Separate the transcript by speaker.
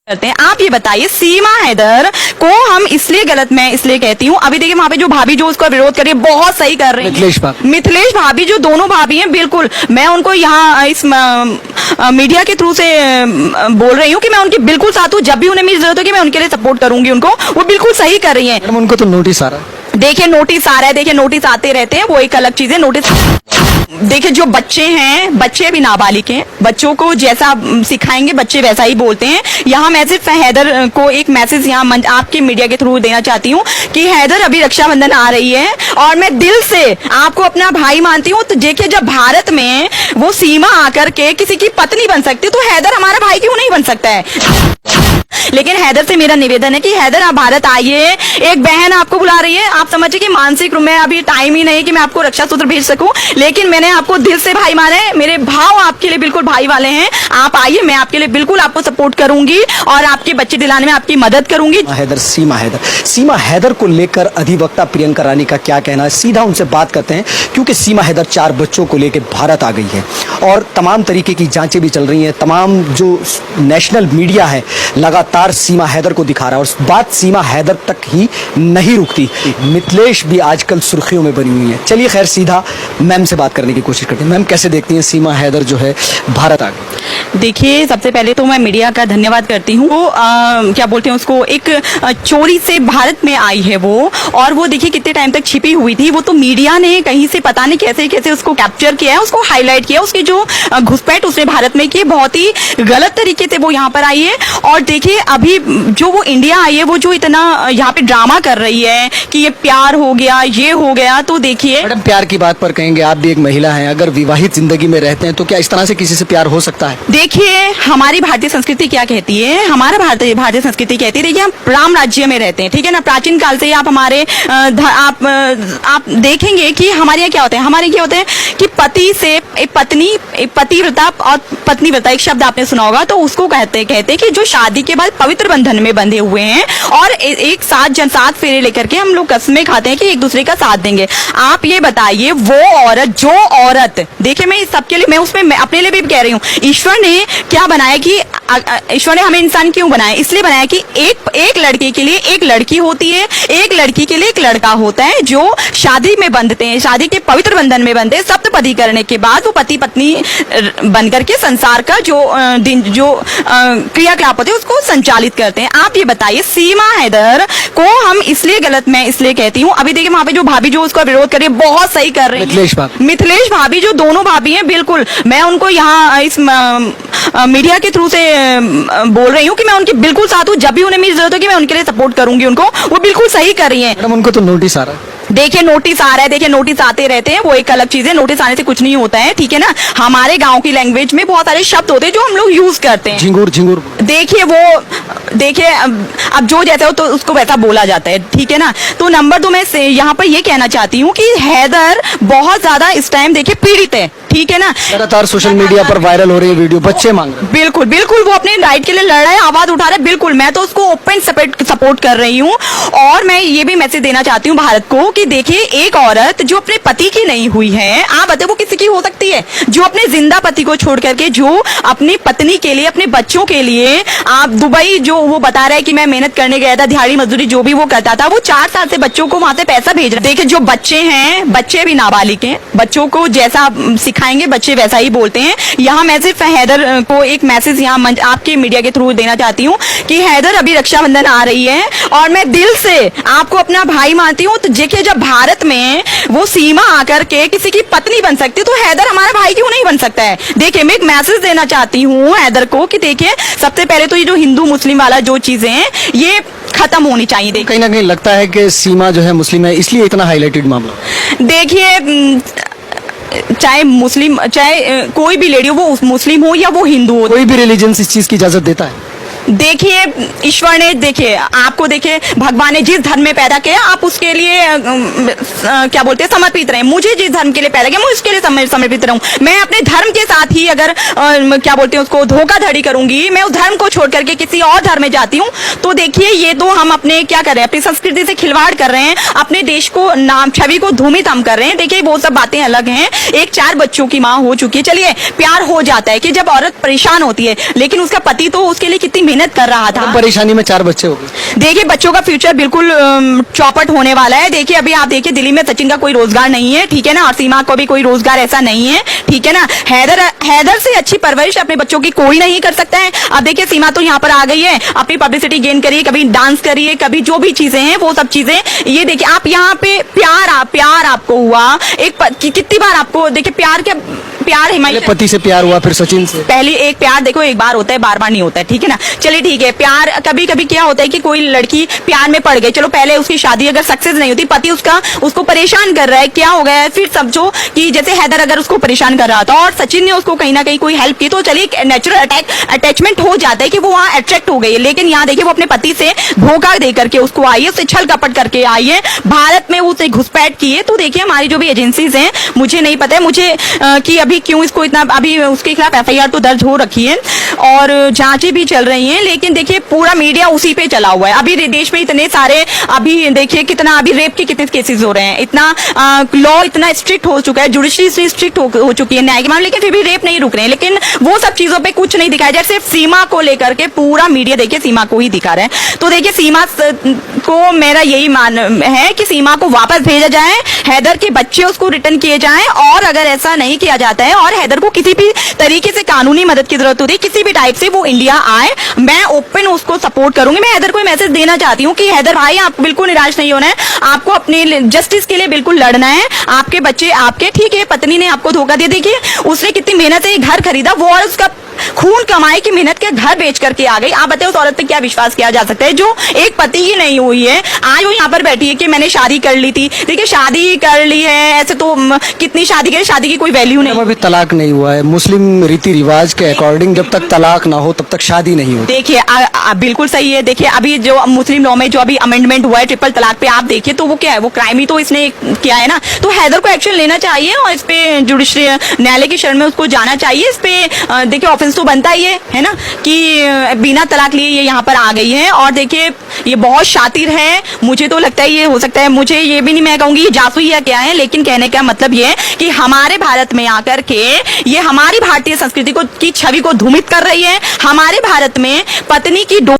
Speaker 1: करते हैं। आप ये बताइए, सीमा हैदर को हम इसलिए गलत, मैं इसलिए कहती हूँ, अभी देखिए वहाँ पे जो भाभी जो उसका विरोध कर रही है बहुत सही कर रही है, मिथिलेश भाभी जो दोनों भाभी हैं, बिल्कुल मैं उनको यहाँ इस मीडिया के थ्रू से बोल रही हूँ कि मैं उनकी बिल्कुल साथ हूँ। जब भी उन्हें मेरी जरूरत होगी मैं उनके लिए सपोर्ट करूंगी उनको, वो बिल्कुल सही कर रही है।
Speaker 2: उनको तो नोटिस आ रहा है।
Speaker 1: देखिए नोटिस आ रहा है, देखिए नोटिस आते रहते हैं, वो एक अलग चीज है। नोटिस देखिए, जो बच्चे हैं, बच्चे भी नाबालिग हैं, बच्चों को जैसा सिखाएंगे बच्चे वैसा ही बोलते हैं। यहाँ मैं सिर्फ हैदर को एक मैसेज यहाँ आपके मीडिया के थ्रू देना चाहती हूँ कि हैदर, अभी रक्षाबंधन आ रही है और मैं दिल से आपको अपना भाई मानती हूँ। तो देखिए, जब भारत में वो सीमा आकर के किसी की पत्नी बन सकती है तो हैदर हमारा भाई क्यों नहीं बन सकता है। लेकिन हैदर से मेरा निवेदन है कि हैदर आप भारत आइए, एक बहन आपको बुला रही है। आप समझिए कि मानसिक रूप में अभी टाइम ही नहीं कि मैं आपको रक्षा सूत्र भेज सकूं, लेकिन मैंने आपको दिल से भाई माना है, मेरे भाव आपके लिए बिल्कुल भाई वाले हैं। आप आइए, मैं आपके लिए बिल्कुल आपको सपोर्ट करूंगी और आपके बच्चे दिलाने में आपकी मदद करूंगी।
Speaker 2: सीमा हैदर को लेकर अधिवक्ता प्रियंका रानी का क्या कहना है, सीधा उनसे बात करते हैं। क्योंकि सीमा हैदर 4 बच्चों को लेकर भारत आ गई है और तमाम तरीके की जांचें भी चल रही हैं। तमाम जो नेशनल मीडिया है लगातार सीमा हैदर को दिखा रहा है और बात सीमा हैदर तक ही नहीं रुकती, मिथिलेश भी आजकल सुर्खियों में बनी हुई है। चलिए खैर सीधा मैम से बात करने की कोशिश करते हैं। मैम, कैसे देखती हैं सीमा हैदर जो है भारत आ गई?
Speaker 1: देखिए, सबसे पहले तो मैं मीडिया का धन्यवाद करती हूँ। वो क्या बोलते हैं उसको, एक चोरी से भारत में आई है वो, और वो देखिए कितने टाइम तक छिपी हुई थी। वो तो मीडिया ने कहीं से पता नहीं कैसे कैसे उसको कैप्चर किया है, उसको हाईलाइट किया। उसकी जो घुसपैठ उसने भारत में की, बहुत ही गलत तरीके से वो यहाँ पर आई है। और देखिए, अभी जो वो इंडिया आई है, वो जो इतना यहाँ पे ड्रामा कर रही है कि ये प्यार हो गया, ये हो गया, तो देखिए
Speaker 2: मैडम, प्यार की बात पर कहेंगे, आप भी एक महिला हैं, अगर विवाहित जिंदगी में रहते हैं तो क्या इस तरह से किसी से प्यार हो सकता है?
Speaker 1: देखिए, हमारी भारतीय संस्कृति क्या कहती है, हमारा भारतीय संस्कृति कहती है, देखिए हम राम राज्य में रहते हैं, ठीक है ना। प्राचीन काल से आप हमारे आप देखेंगे कि हमारे यहाँ क्या होता है, हमारे क्या होता है कि पति से पतिव्रता और पत्नीव्रता, एक शब्द आपने सुना होगा, तो उसको कहते कि जो शादी के बाद पवित्र बंधन में बंधे हुए हैं और एक साथ फेरे लेकर के हम लोग कस्में खाते हैं कि एक दूसरे का साथ देंगे। आप ये बताइए, वो औरत देखिए, मैं सबके लिए, मैं अपने लिए भी कह रही हूँ, ईश्वर ने क्या बनाया कि ईश्वर ने हमें इंसान क्यों बनाया, इसलिए बनाया कि एक लड़के के लिए एक लड़की होती है, एक लड़की के लिए एक लड़का होता है, जो शादी में बंधते हैं, शादी के पवित्र बंधन में बंधते हैं। सप्तपदी करने के बाद वो पति पत्नी बनकर के संसार का जो क्रियाकलाप होते हैं उसको संचालित करते हैं। आप ये बताइए, सीमा हैदर को हम इसलिए गलत, मैं इसलिए कहती हूँ, अभी देखिए वहाँ पे जो भाभी जो उसका विरोध कर रही है बहुत सही कर रही है, मिथिलेश भाभी जो दोनों भाभी हैं, बिल्कुल मैं उनको यहाँ इस मीडिया के थ्रू से बोल रही हूँ कि मैं उनकी बिल्कुल साथ हूँ। जब भी उन्हें मेरी जरूरत होगी मैं उनके लिए सपोर्ट करूंगी उनको, वो बिल्कुल सही कर रही है।
Speaker 2: मैडम, उनको तो नोटिस आ रहा है।
Speaker 1: देखिए नोटिस आ रहा है, देखिए नोटिस आते रहते हैं, वो एक अलग चीज है। नोटिस आने से कुछ नहीं होता है, ठीक है ना। हमारे गांव की लैंग्वेज में बहुत सारे शब्द होते हैं जो हम लोग यूज करते हैं, झिंगुर। देखिए अब जो जैसा हो तो उसको वैसा बोला जाता है, ठीक है ना। तो नंबर 2 मैं यहाँ पर ये कहना चाहती हूँ कि हैदर बहुत ज्यादा इस टाइम देखिए पीड़ित है, ठीक है ना।
Speaker 2: लगातार सोशल मीडिया पर वायरल हो रही है वीडियो, बच्चे मांग रहे हैं।
Speaker 1: बिल्कुल वो अपने राइट के लिए लड़ रहा है, आवाज उठा रहा है, बिल्कुल मैं तो उसको ओपन सपोर्ट कर रही हूँ। और मैं ये भी मैसेज देना चाहती हूँ भारत को कि देखिए, एक औरत जो अपने पति की नहीं हुई है, आप बताइए वो किसी की हो सकती है, जो अपने जिंदा पति को छोड़ करके, जो अपनी पत्नी के लिए, अपने बच्चों के लिए, आप दुबई जो वो बता रहा है कि मैं मेहनत करने गया था, दिहाड़ी मजदूरी जो भी वो करता था, वो 4 साल से बच्चों को वहां से पैसा भेज रहा है। देखिए, जो बच्चे हैं, बच्चे भी नाबालिग हैं, बच्चों को जैसा सिखाएंगे बच्चे वैसा ही बोलते हैं। यहाँ मैं सिर्फ हैदर को एक मैसेज यहाँ आपके मीडिया के थ्रू देना चाहती हूँ कि हैदर, अभी रक्षाबंधन आ रही है और मैं दिल से आपको अपना भाई मानती हूँ। तो देखिए, जब भारत में वो सीमा आकर के किसी की पत्नी बन सकती है तो हैदर हमारा भाई क्यों नहीं बन सकता है। देखिए, मैं एक मैसेज देना चाहती हूँ हैदर को कि देखिए, सबसे पहले तो ये जो हिंदू मुस्लिम वाला जो चीजें हैं ये खत्म होनी चाहिए।
Speaker 2: कहीं ना कहीं लगता है कि सीमा जो है मुस्लिम है, इसलिए इतना हाईलाइटेड मामला।
Speaker 1: देखिए, चाहे कोई भी लेडी हो, वो मुस्लिम हो या वो हिंदू हो,
Speaker 2: कोई भी रिलीजन इस चीज की इजाजत देता है।
Speaker 1: देखिए, ईश्वर ने, देखिए आपको, देखिए भगवान ने जिस धर्म में पैदा किया आप उसके लिए क्या बोलते हैं, समर्पित रहें। मुझे जिस धर्म के लिए पैदा किया मैं उसके लिए समर्पित रहूं। मैं अपने धर्म के साथ ही अगर क्या बोलते हैं उसको धोखाधड़ी करूंगी, मैं उस धर्म को छोड़ करके किसी और धर्म में जाती हूँ, तो देखिए ये तो हम अपने क्या कर रहे हैं, अपनी संस्कृति से खिलवाड़ कर रहे हैं, अपने देश को नाम छवि को धूमित हम कर रहे हैं। देखिए, वो सब बातें अलग हैं। एक 4 बच्चों की माँ हो चुकी है, चलिए प्यार हो जाता है कि जब औरत परेशान होती है, लेकिन उसका पति तो उसके लिए कितनी मेहनत कर रहा था।
Speaker 2: परेशानी में 4 बच्चे हो गए।
Speaker 1: देखिए बच्चों का फ्यूचर बिल्कुल चौपट होने वाला है। देखिए अभी आप देखिए दिल्ली में सचिन का कोई रोजगार नहीं है, ठीक है ना, और सीमा को भी कोई रोजगार ऐसा नहीं है, ठीक है ना। हैदर से अच्छी परवरिश अपने बच्चों की कोई नहीं कर सकता है। अब देखिए सीमा तो यहाँ पर आ गई है, अपनी पब्लिसिटी गेन करिए, कभी डांस करिए, कभी जो भी चीजें हैं वो सब चीजें, ये देखिए आप यहाँ पे प्यार आपको हुआ कितनी बार आपको देखिए प्यार हिमाचल
Speaker 2: पति से प्यार हुआ, फिर सचिन से।
Speaker 1: पहले एक प्यार देखो एक बार होता है, बार बार नहीं होता है, ठीक है ना। चलिए ठीक है, प्यार कभी कभी क्या होता है कि कोई लड़की प्यार में पड़ गई, चलो पहले उसकी शादी अगर सक्सेस नहीं होती, पति उसको परेशान कर रहा है, क्या हो गया है, फिर समझो कि जैसे हैदर अगर उसको परेशान कर रहा था और सचिन ने उसको कहीं ना कहीं कोई हेल्प की, तो चलिए एक नेचुरल अटैचमेंट हो जाता है कि वो वहां अट्रैक्ट हो गई है। लेकिन यहाँ देखिए वो अपने पति से धोखा दे करके उसको आई है, उससे छल कपट करके आई है, भारत में उसे घुसपैठ की है। तो देखिए हमारी जो भी एजेंसीज हैं, मुझे नहीं पता है मुझे कि अभी क्यों इसको इतना, अभी उसके खिलाफ एफआईआर तो दर्ज हो रखी है और जांचें भी चल रही हैं, लेकिन देखिए पूरा मीडिया उसी पे चला हुआ है। अभी देश में इतने सारे, अभी देखिए कितना अभी रेप के कितने केसेस हो रहे हैं, इतना लॉ इतना स्ट्रिक्ट हो चुका है, जुडिशरी स्ट्रिक्ट हो चुकी है न्याय के मामले, लेकिन फिर भी रेप नहीं रुक रहे हैं। लेकिन वो सब चीजों पे कुछ नहीं दिखाया जाए, सिर्फ सीमा को लेकर के पूरा मीडिया देखिए सीमा को ही दिखा रहे हैं। तो देखिए सीमा को मेरा यही मान है कि सीमा को वापस भेजा जाए, हैदर के बच्चे उसको रिटर्न किए जाएं, और अगर ऐसा नहीं किया जाता है और हैदर को किसी भी तरीके से कानूनी मदद की जरूरत होती है, किसी भी टाइप से, वो इंडिया आए, मैं ओपन उसको सपोर्ट करूंगी। मैं हैदर को मैसेज देना चाहती हूँ कि हैदर भाई आप बिल्कुल निराश नहीं होना है, आपको अपने जस्टिस के लिए बिल्कुल लड़ना है। आपके बच्चे आपके, ठीक है, पत्नी ने आपको धोखा दिया, देखिए उसने कितनी मेहनत से घर खरीदा, वो और उसका खून कमाई की मेहनत के घर बेच करके आ गई। आप बताइए उस औरत पे क्या विश्वास किया जा सकता है जो एक पति ही नहीं हुई है, आज वो यहाँ पर बैठी है कि मैंने शादी कर ली थी। देखिए शादी कर ली है, ऐसे तो कितनी शादी की, शादी की कोई वैल्यू नहीं।
Speaker 2: अभी तलाक नहीं हुआ है, मुस्लिम रीति रिवाज के अकॉर्डिंग जब तक तलाक ना हो तब तक शादी नहीं होती।
Speaker 1: देखिए बिल्कुल सही है। देखिए अभी जो मुस्लिम लॉ में जो अभी अमेंडमेंट हुआ है ट्रिपल तलाक पे, आप देखिए तो वो क्या है, वो क्राइम ही तो इसने किया है ना। तो हैदर को एक्शन लेना चाहिए और इस पे जुडिशरी न्यायालय की शरण में उसको जाना चाहिए। इस पे देखिए ऑफेंस तो बनता ही है ना, कि बिना तलाक लिए ये यहाँ पर आ गई है। और देखिए ये बहुत शातिर है, मुझे तो लगता है ये हो सकता है, मुझे ये भी नहीं मैं कहूंगी ये जासूसी या क्या है, लेकिन कहने का मतलब ये है कि हमारे भारत में आकर के ये हमारी भारतीय संस्कृति को की छवि को धूमित कर रही है। हमारे भारत में पत्नी की